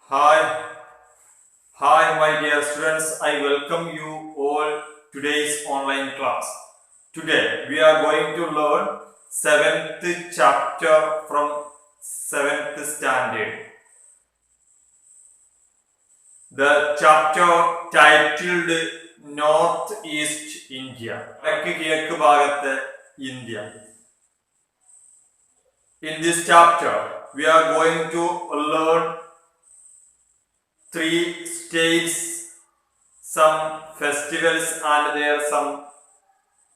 Hi, hi, my dear students. I welcome you all today's online class. Today we are going to learn seventh chapter from seventh standard. The chapter titled Northeast India. വടക്ക് കിഴക്ക് ഭാഗത്ത് India. In this chapter, we are going to learn three states, some festivals and their some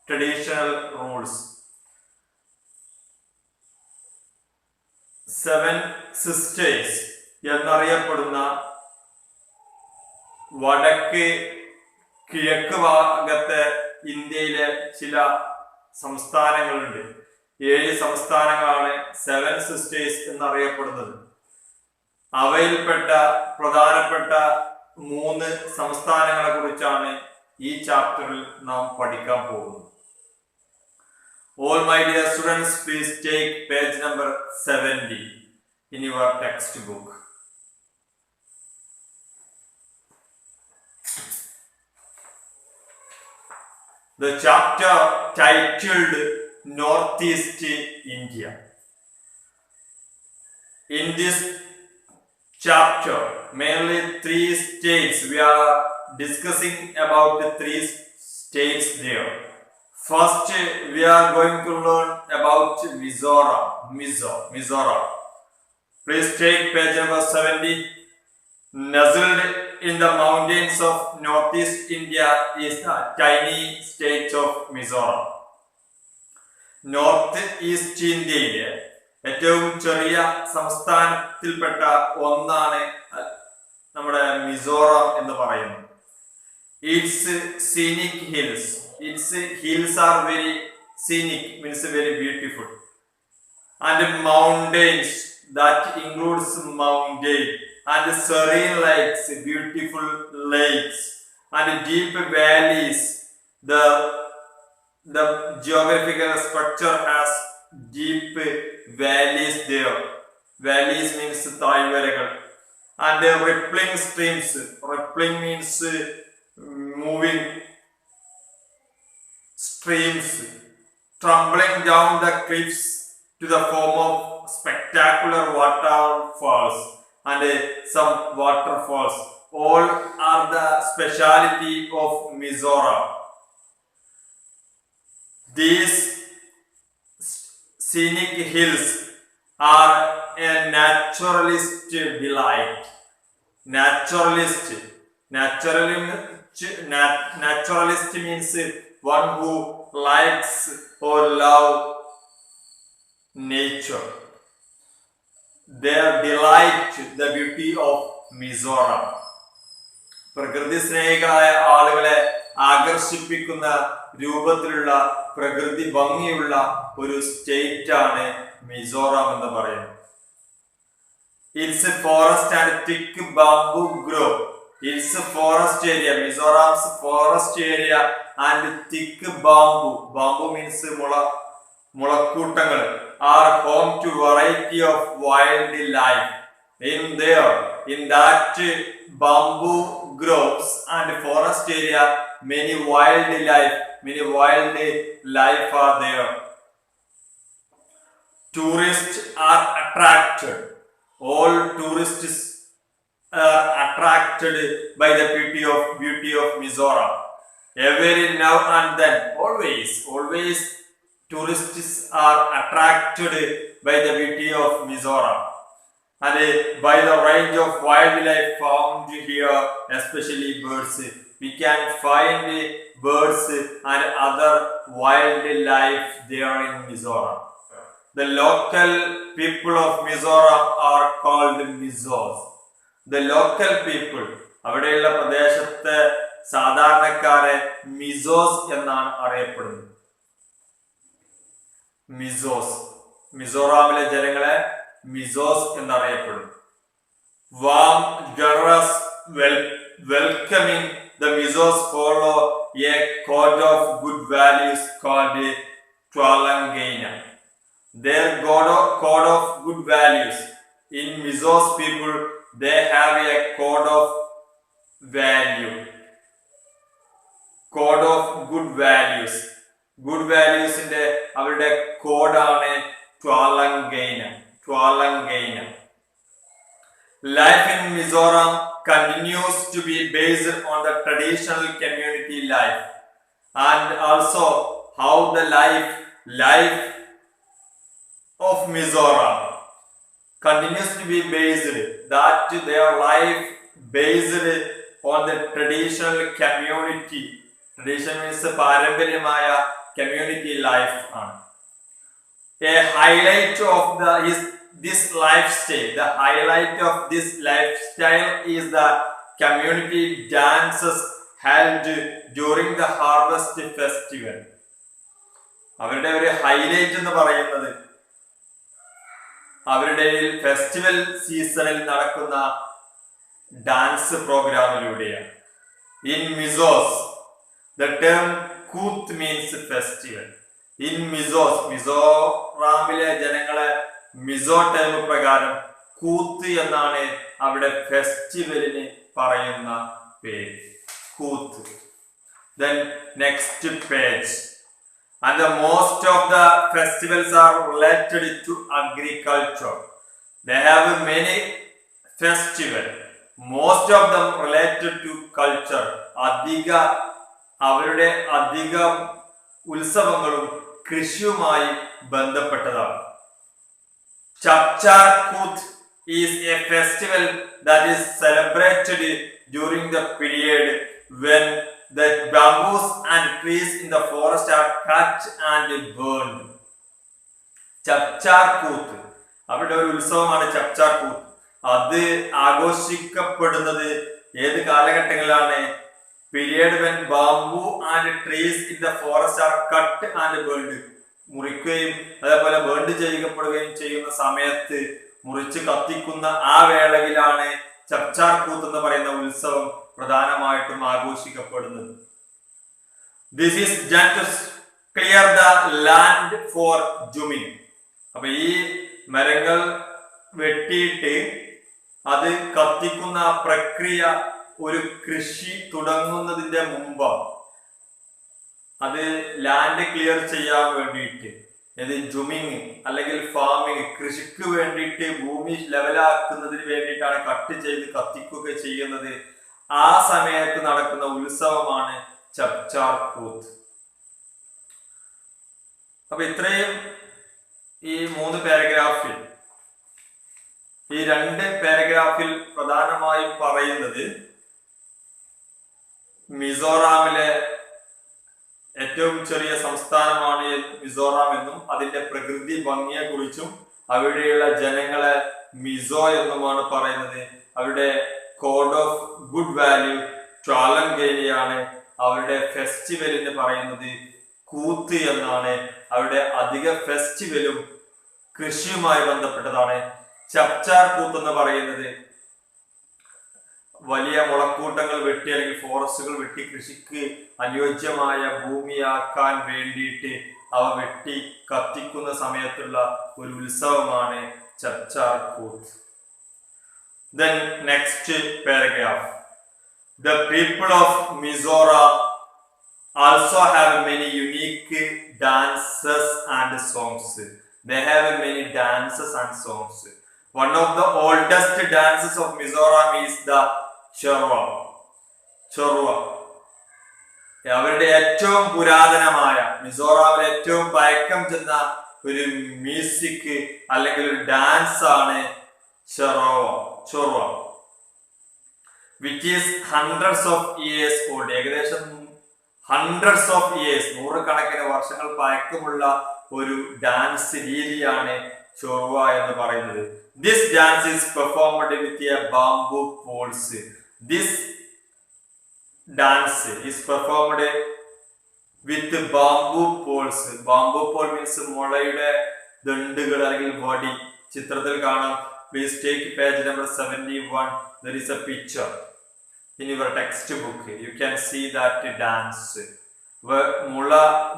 traditional rules. Seven sisters എന്നറിയപ്പെടുന്ന വടക്ക് കിഴക്ക് ഭാഗത്തെ ഇന്ത്യയിലെ ചില സംസ്ഥാനങ്ങളുണ്ട്. 7 സംസ്ഥാനങ്ങളാണ് seven sisters എന്നറിയപ്പെടുന്നത്. അവയിൽപ്പെട്ട പ്രധാനപ്പെട്ട 3 സംസ്ഥാനങ്ങളെ കുറിച്ചാണ് ഈ ചാപ്റ്ററിൽ നാം പഠിക്കാൻ പോകുന്നത്. All my dear students, please take page number 70 in your textbook. The chapter titled Northeast India. In this chapter, mainly 3 states. We are discussing about the 3 states there. First, we are going to learn about Mizoram. Please take page number 70. Nestled in the mountains of northeast India is the tiny state of Mizoram. North east ഇന്ത്യയിലെ ഏറ്റവും ചെറിയ സംസ്ഥാനത്തിൽപ്പെട്ട ഒന്നാണ് നമ്മുടെ മിസോറാം എന്ന് പറയുന്നത്. It's scenic hills. It's hills are very scenic, means very beautiful, and mountains, that includes mountain, and serene lakes, beautiful lakes, and deep valleys. The geographical structure has deep valleys there. Valleys means താഴ്വരകൾ. And rippling streams. Rippling means moving streams, tumbling down the cliffs to the form of spectacular waterfalls and some waterfalls. All are the speciality of Mizoram. These scenic hills are a naturalist delight. Naturalist means one who likes or love nature. They delight the beauty of Mizoram. പ്രകൃതി സ്നേഹികളായ ആളുകളെ ആകർഷിപ്പിക്കുന്ന രൂപത്തിലുള്ള പ്രകൃതി ഭംഗിയുള്ള ഒരു state ആണ് മിസോറാം എന്ന് പറയുന്നത്. It's forest and thick bamboo grove. It's forest area, Mizoram's forest area and thick bamboo. Bamboo means മുളക്കൂട്ടങ്ങൾ. Are home to variety of wildlife. In that bamboo groves and forest area, many wildlife are there. Tourists are attracted. All tourists are attracted by the beauty of Mizoram. Every now and then, always tourists are attracted by the beauty of Mizoram. And by the range of wildlife found here, especially birds. We can find birds and other wildlife there in Mizoram. The local people of Mizoram are called Mizos. The local people, അവിടെയുള്ള പ്രദേശത്തെ സാധാരണക്കാരെ മിസോസ് എന്നാണ് അറിയപ്പെടുന്നത്. മിസോറാമിലെ ജനങ്ങളെ മിസോസ് എന്നറിയപ്പെടും. Warm, generous, welcoming, the Mizos follow a code of good values called Twalangana. Their code of good values. In Mizos people, they have a code of value, code of good values. Good values ന്റെ അവരുടെ കോഡാണ് Tualangaina. Life in Mizoram continues to be based on the traditional community life, and also how the life of Mizoram continues to be based, that their life based on the traditional community. Tradition means പാരമ്പര്യമായ community life ആണ്. A highlight of this lifestyle, the highlight of this lifestyle is the community dances held during the harvest festival. അവരുടെ ഒരു highlight എന്ന് പറയുന്നത് അവരുടെ festival സീസണിൽ നടക്കുന്ന dance പ്രോഗ്രാമിലൂടെയാണ്. In Mizos, the term Kuth means festival. In Mizos, മിസോറാമിലെ ജനങ്ങളെ മിസോ ടൈം പ്രകാരം കൂത്ത് എന്നാണ് അവിടെ ഫെസ്റ്റിവലിന് പറയുന്ന പേര്, കൂത്ത്. Then next page. And the most of the festivals are related to agriculture. They have many festivals. Most of them related to culture. അവരുടെ അധികം ഉത്സവങ്ങളും കൃഷിയുമായി ബന്ധപ്പെട്ടതാണ്. Chapchar Kuth is a festival that is celebrated during the period when the bamboos and trees in the forest are cut and burned. Chapchar Kuth, അവരുടെ ഒരു ഉത്സവമാണ് ചപ്ചാർ കൂത്ത്. അത് ആഘോഷിക്കപ്പെടുന്നത് ഏത് കാലഘട്ടങ്ങളിലാണ്? Period when bamboo and trees in the forest are cut and burned. മുറിക്കുകയും അതേപോലെ burned ചെയ്യപ്പെടുകയും ചെയ്യുന്ന സമയത്ത് മുറിച്ച് കത്തിക്കുന്ന ആ വേളയിലാണ് ചപ്ചാർ കൂത്ത് എന്ന് പറയുന്ന ഉത്സവം പ്രധാനമായിട്ടും ആഘോഷിക്കപ്പെടുന്നത്. This is just to clear the land for juming. അപ്പൊ ഈ മരങ്ങൾ വെട്ടിയിട്ട് അത് കത്തിക്കുന്ന പ്രക്രിയ ഒരു കൃഷി തുടങ്ങുന്നതിന്റെ മുമ്പ് അത് ലാൻഡ് ക്ലിയർ ചെയ്യാൻ വേണ്ടിയിട്ട്, ഇത് ജുമിങ് അല്ലെങ്കിൽ ഫാമിങ്, കൃഷിക്ക് വേണ്ടിയിട്ട് ഭൂമി ലെവലാക്കുന്നതിന് വേണ്ടിയിട്ടാണ് കട്ട് ചെയ്ത് കത്തിക്കുക ചെയ്യുന്നത്. ആ സമയത്ത് നടക്കുന്ന ഉത്സവമാണ് ചപ്ചാർ കൂത്ത്. അപ്പൊ ഇത്രയും ഈ 3 പാരഗ്രാഫിൽ, ഈ 2 പാരഗ്രാഫിൽ പ്രധാനമായും പറയുന്നത് മിസോറാമിലെ ഏറ്റവും ചെറിയ സംസ്ഥാനമാണ് മിസോറാം എന്നും അതിന്റെ പ്രകൃതി ഭംഗിയെ കുറിച്ചും അവിടെയുള്ള ജനങ്ങളെ മിസോ എന്നുമാണ് പറയുന്നത്. അവരുടെ കോഡ് ഓഫ് ഗുഡ് വാല്യൂ ട്വാലങ്കേനിയാണ്. അവരുടെ ഫെസ്റ്റിവലിന് പറയുന്നത് കൂത്ത് എന്നാണ്. അവരുടെ അധിക ഫെസ്റ്റിവലും കൃഷിയുമായി ബന്ധപ്പെട്ടതാണ്. ചപ്ചാർ കൂത്ത് എന്ന് പറയുന്നത് വലിയ മുളക്കൂട്ടങ്ങൾ വെട്ടി അല്ലെങ്കിൽ ഫോറസ്റ്റുകൾ വെട്ടി കൃഷിക്ക് അനുയോജ്യമായ ഭൂമിയാക്കാൻ വേണ്ടിയിട്ട് അവ വെട്ടി കത്തിക്കുന്ന സമയത്തുള്ള ഒരു ഉത്സവമാണ് ചപ്ചാർ കൂത്ത്. Then next paragraph. The people of Mizoram also have many unique dances and songs. They have many dances and songs. One of the oldest dances of Mizoram is the Chorwa. അവരുടെ ഏറ്റവും പുരാതനമായ, മിസോറാമിലെ ഏറ്റവും പഴക്കം ചെന്ന ഒരു മ്യൂസിക് അല്ലെങ്കിൽ ഒരു dance ആണ് ചൊർവ, which is hundreds of years old. ഏകദേശം hundreds of years, നൂറുകണക്കിന് വർഷങ്ങൾ പഴക്കമുള്ള ഒരു ഡാൻസ് രീതിയാണ് ചൊർവ എന്ന് പറയുന്നത്. This dance is performed with a bamboo poles. This dance is performed with bamboo poles. Bamboo pole means മുളയുടെ ദണ്ഡുകൾ അല്ലെങ്കിൽ വടി. ചിത്രത്തിൽ കാണാം. Please take page number 71. There is a picture in your textbook. You can see that dance. മുള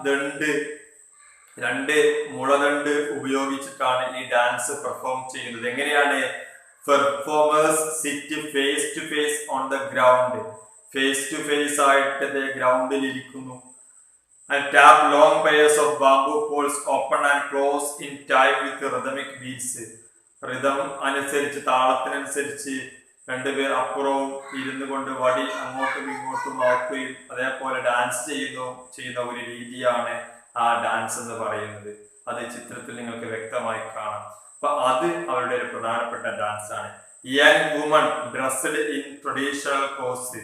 ദണ്ഡ്, 2 മുളദണ്ഡ് ഉപയോഗിച്ചിട്ടാണ് ഈ dance perform ചെയ്യുന്നത്. എങ്ങനെയാണ്? Performers sit face to face on the ground. Face to face ആയിട്ട് ഗ്രൗണ്ടിൽ ഇരിക്കുന്നു. And tap long pairs of bamboo poles open and close in time with rhythmic beats. Rhythm അനുസരിച്ച് താളത്തിനനുസരിച്ച് രണ്ടുപേർ അപ്പുറവും ഇരുന്നു കൊണ്ട് വടി അങ്ങോട്ടും ഇങ്ങോട്ടും നോക്കുകയും അതേപോലെ ഡാൻസ് ചെയ്യുന്ന ഒരു രീതിയാണ് ആ ഡാൻസ് എന്ന് പറയുന്നത്. അത് ചിത്രത്തിൽ നിങ്ങൾക്ക് വ്യക്തമായി കാണാം. അപ്പൊ അത് അവരുടെ ഒരു പ്രധാനപ്പെട്ട ഡാൻസ് ആണ്. Young woman dressed in traditional clothes.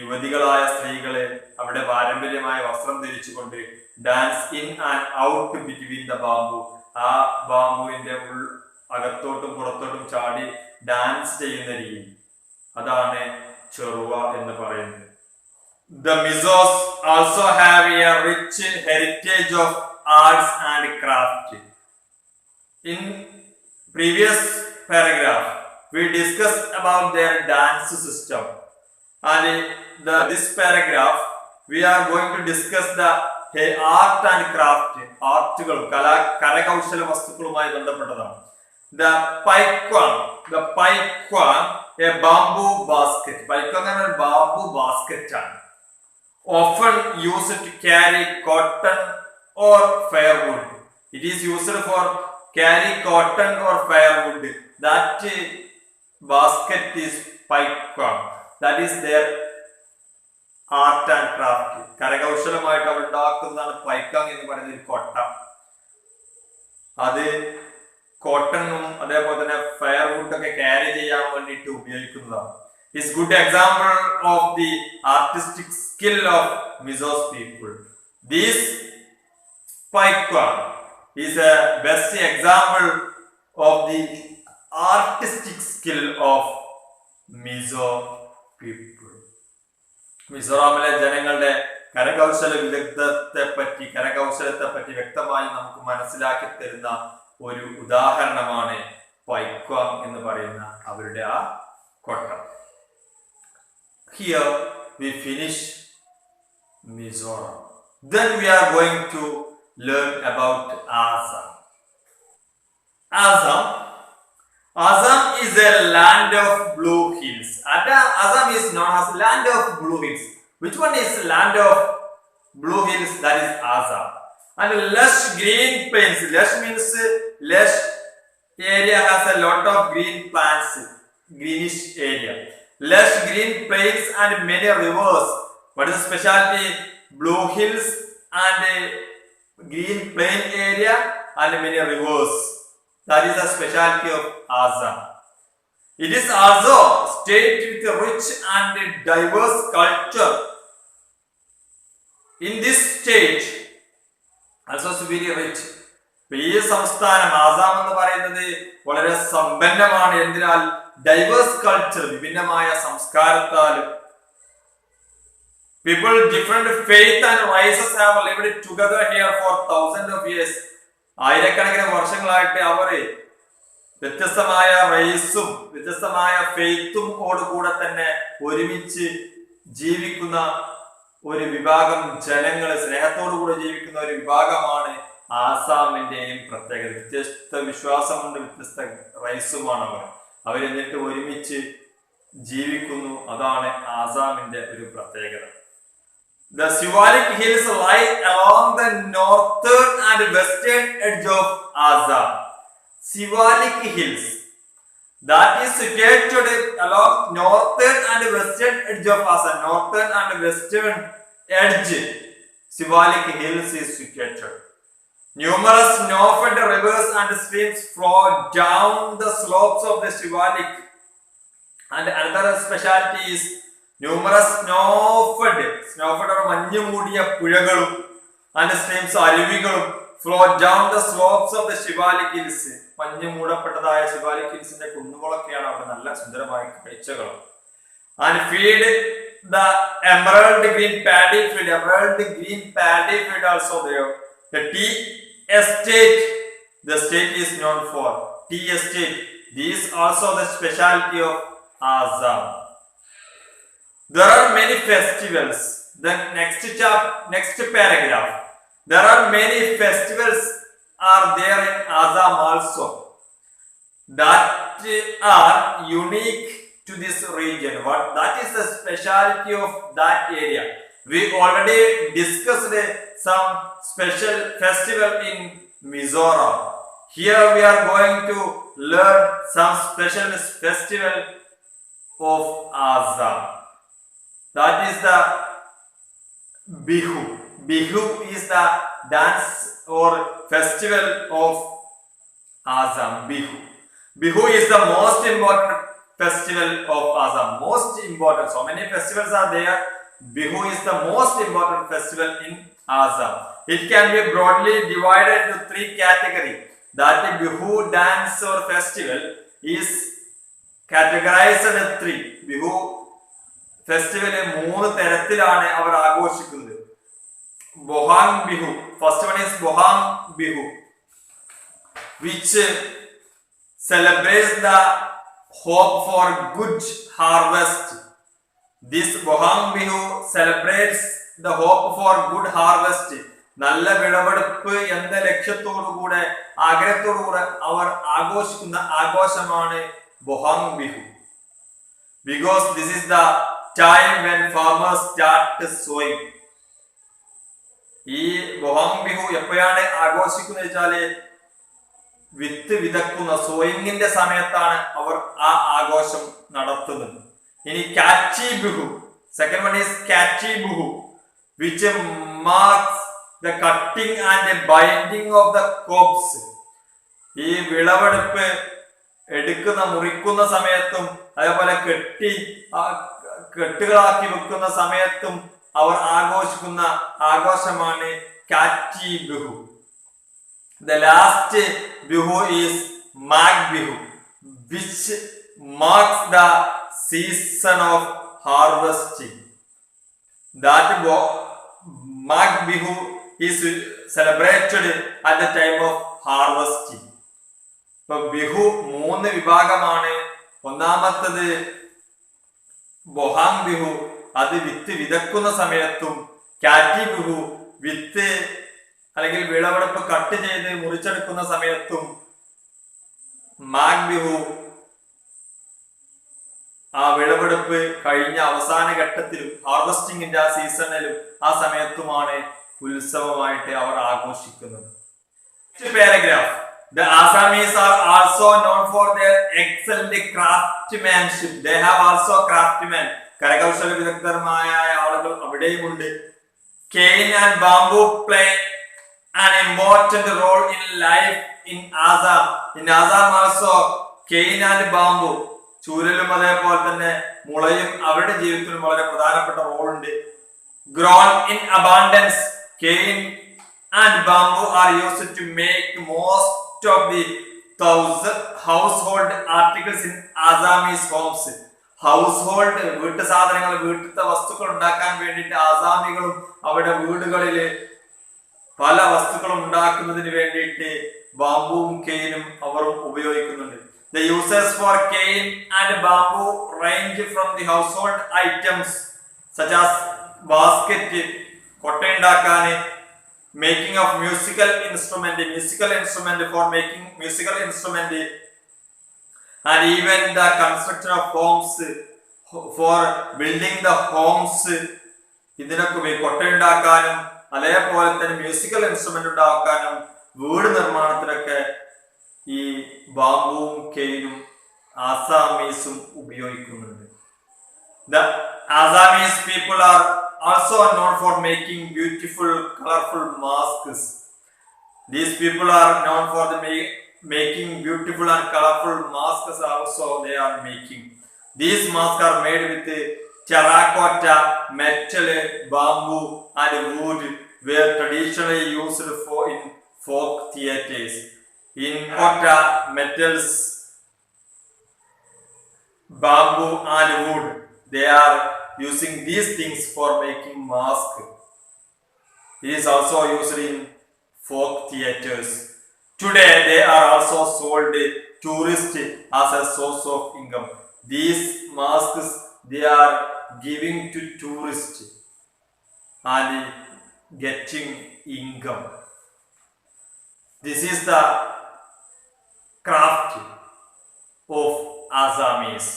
യുവതികളായ സ്ത്രീകളെ അവിടെ പാരമ്പര്യമായ വസ്ത്രം ധരിച്ചുകൊണ്ട് dance in and out between the bamboo. ആ ബാംബുവിന്റെ അകത്തോട്ടും പുറത്തോട്ടും ചാടി ഡാൻസ് ചെയ്യുന്ന രീതി, അതാണ് ചെറുവ എന്ന് പറയുന്നത്. The Mizos also have a rich heritage of arts and craft. In previous paragraph, we discussed about their dance system, and this paragraph we are going to discuss the art and craft. ആർട്ടുകൾ കരകൗശല വസ്തുക്കളുമായി ബന്ധപ്പെട്ടതാണ്. The paikwan, a bamboo basket. Paikwan is a bamboo basket. Often used to carry cotton or firewood. It is used for carry cotton or firewood. That basket is paikwan. That is their art and craft. കരകൗശലമായിട്ട് അവർ ഉണ്ടാക്കുന്നതാണ് പൈക്കാങ് എന്ന് പറയുന്ന ഒരു കൊട്ട. അത് കോട്ടണും അതേപോലെ തന്നെ firewood ഒക്കെ carry ചെയ്യാൻ വേണ്ടിയിട്ട് ഉപയോഗിക്കുന്നതാണ്. Is good example of the artistic skill of Mizos people. This paikwan is a best example of the artistic skill of Mizo people. മിസോറാമിലെ ജനങ്ങളുടെ കരകൗശലത്തെ പറ്റി വ്യക്തമായി നമുക്ക് മനസ്സിലാക്കി തരുന്ന ഒരു ഉദാഹരണമാണ് പൈക്വാം എന്ന് പറയുന്ന അവരുടെ ആ കൊട്ട. Here we finish Mizoram. Then we are going to learn about Assam. Assam is a land of blue hills. Assam is known as land of blue hills. Which one is land of blue hills? That is Assam. And lush green plains. Lush means lush area has a lot of green plants, greenish area. Lush green plains and many rivers. What is the specialty? Blue hills and green plain area and many rivers. That is the specialty of Assam. It is also a state with a rich and diverse culture. In this state, also very rich. ഈ സംസ്ഥാനം ആസാം എന്ന് പറയുന്നത് വളരെ സമ്പന്നമാണ്. എന്തിനാൽ diverse culture, വിഭിന്നമായ സംസ്കാരത്താലും. People different faith and races have lived together here for thousands of years. ആയിരക്കണക്കിന് വർഷങ്ങളായിട്ട് അവർ വ്യത്യസ്തമായ റേസും വ്യത്യസ്തമായ ഫെയ്ത്തും ഓടുകൂടെ തന്നെ ഒരുമിച്ച് ജീവിക്കുന്ന ഒരു വിഭാഗം ജനങ്ങൾ, സ്നേഹത്തോടുകൂടെ ജീവിക്കുന്ന ഒരു വിഭാഗമാണ് ആസാമിന്റെയും പ്രത്യേകത. വ്യത്യസ്ത വിശ്വാസമുണ്ട്, വ്യത്യസ്ത റൈസുമാണ് അവരെന്നിട്ട് ഒരുമിച്ച് ജീവിക്കുന്നു. അതാണ് ആസാമിന്റെ ഒരു പ്രത്യേകത. The Shivalik hills lie along the northern and western edge of Assam. Shivalik hills, that is situated along northern and western edge of Assam. Northern and western edge, Shivalik hills is situated. Numerous snow-fed rivers and streams flow down the slopes of the Shivalik. And another specialty is numerous snow-fed or മഞ്ഞു മൂടിയ പുഴകളും and streams, അരുവികളും flow down the slopes of the Shivalik hills. മഞ്ഞു മൂടപ്പെട്ടതായ ശിവാലിക് ഹിൽസിന്റെ കുന്നുകളൊക്കെയാണ് അവിടെ നല്ല സുന്ദരമായ കാഴ്ചകൾ. And feed the emerald green paddy field. Emerald green paddy field also there. The tea estate, the state is known for tea estate. This also the specialty of Assam. There are many festivals. The next paragraph. There are many festivals are there in Assam also. that are unique to this region. What that is the speciality of that area. We already discussed some special festival in Mizoram. Here we are going to learn some special festival of Assam. That is the Bihu. Bihu is the dance or festival of Assam. Bihu. Bihu is the most important festival of Assam. Most important. So many festivals are there. Bihu is the most important festival in Assam. It can be broadly divided into three categories. That Bihu dance or festival is categorized in three. Bihu festival മൂന്ന് തരത്തിലാണ് അവർ ആഘോഷിക്കുന്നത്. Bohang Bihu. First one is Bohang Bihu, which celebrates the hope for good harvest. This Bohang Bihu celebrates the hope for good harvest. നല്ല വിളവെടുപ്പ് എന്ന ലക്ഷ്യത്തോടു കൂടെ ആഗ്രഹത്തോടു കൂടെ അവർ ആഘോഷിക്കുന്ന ആഘോഷമാണ് Bohang Bihu. Because this is the time when farmers start sowing. ഈ ബൊഹാങ് ബിഹു എപ്പോഴാണ് ആഘോഷിക്കുന്നത് വെച്ചാല് വിത്ത് വിതക്കുന്ന സോയിങ്ങിന്റെ സമയത്താണ് അവർ ആ ആഘോഷം നടത്തുന്നത്. ഇനി കാച്ചി ബിഹു, സെക്കൻഡ് വൺ ഈസ് കാച്ചി Bihu, which marks the cutting and binding of the crops. ഈ വിളവെടുപ്പ് എടുക്കുന്ന മുറിക്കുന്ന സമയത്തും അതേപോലെ കെട്ടുകളാക്കി വെക്കുന്ന സമയത്തും അവർ ആഘോഷിക്കുന്ന ആഘോഷമാണ് കാച്ചി Bihu. The last Bihu is Mag Bihu, which marks the season of harvesting. That Mag Bihu is celebrated at the time of harvesting. So Bihu മൂന്ന് വിഭാഗമാണ്. ഒന്നാമത്തത് ബൊഹാങ് ബിഹു, അത് വിത്ത് വിതക്കുന്ന സമയത്തും. കാറ്റി ബിഹു വിത്ത് അല്ലെങ്കിൽ വിളവെടുപ്പ് കട്ട് ചെയ്ത് മുറിച്ചെടുക്കുന്ന സമയത്തും. മാഗ് ബിഹു ആ വിളവെടുപ്പ് കഴിഞ്ഞ അവസാന ഘട്ടത്തിലും ഹാർവസ്റ്റിംഗിന്റെ ആ സീസണിലും ആ സമയത്തുമാണ് ഉത്സവമായിട്ട് അവർ ആഘോഷിക്കുന്നത്. Paragraph. The Assamese are also known for their excellent craftsmanship. They have also craftsmen. കരകൗശല വിദഗ്ധർമായ ആളുകൾ അവിടെയുമുണ്ട്. Cane and bamboo play an important role in life in Assam. In Assam also cane and bamboo, ചൂരലും അതേപോലെ തന്നെ മുളയും അവരുടെ ജീവിതത്തിലും വളരെ പ്രധാനപ്പെട്ട റോളുണ്ട്. Grown in abundance, cane and bamboo are used to make most of the household articles in Assamese homes. Household വീട്ടു സാധനങ്ങൾ, വീട്ടിലത്തെ വസ്തുക്കൾ ഉണ്ടാക്കാൻ വേണ്ടിയിട്ട് ആസാമികളും അവരുടെ വീടുകളിൽ പല വസ്തുക്കളും ഉണ്ടാക്കുന്നതിന് വേണ്ടിയിട്ട് ബാംബുവും കെയിനും അവർ ഉപയോഗിക്കുന്നുണ്ട്. The uses for cane and bamboo range from the household items such as basket, കൊട്ടയുണ്ടാക്കാൻ, making of musical instrument for making musical instrument, and even the construction of homes, for building the homes. ഇതിനൊക്കെ കൊട്ടയുണ്ടാക്കാനും അതേപോലെ തന്നെ musical instrument ഉണ്ടാക്കാനും വീട് നിർമ്മാണത്തിനൊക്കെ ഈ ബാംബുവും കെയിനും ആസാമീസും ഉപയോഗിക്കുന്നുണ്ട്. The Assamese people are also known for making beautiful, colorful masks. These people are known for the making beautiful and colorful masks also they are making. These masks are made with terracotta, metal, bamboo and wood, were traditionally used for in folk theatres. In terracotta, metals, bamboo and wood, they are using these things for making masks. It is also used in folk theatres. Today they are also sold to tourists as a source of income. These masks they are giving to tourists and getting income. This is the craft. of Assamese.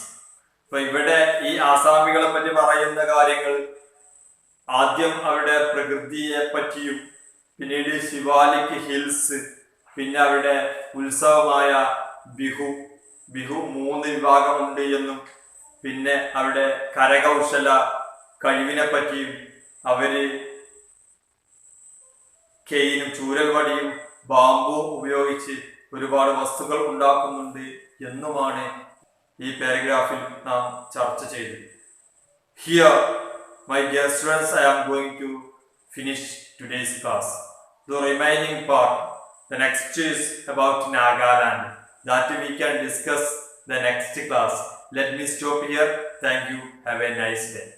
അപ്പൊ ഇവിടെ ഈ ആസാമികളെ പറ്റി പറയുന്ന കാര്യങ്ങൾ ആദ്യം അവരുടെ പ്രകൃതിയെ പറ്റിയും പിന്നീട് ശിവാലിക് ഹിൽസ്, പിന്നെ അവരുടെ ഉത്സവമായ ബിഹു 3 വിഭാഗമുണ്ട് എന്നും, പിന്നെ അവരുടെ കരകൗശല കഴിവിനെ പറ്റിയും അവര് കെയിനും ചൂരൽവടിയും ബാമ്പു ഉപയോഗിച്ച് ഒരുപാട് വസ്തുക്കൾ ഉണ്ടാക്കുന്നുണ്ട് എന്നുമാണ് ഈ പാരഗ്രാഫിൽ നാം ചർച്ച ചെയ്തത്. Here, my dear students, I am going to finish today's class. The remaining part, the next is about Nagaland, that we can discuss the next class. Let me stop here. Thank you. Have a nice day.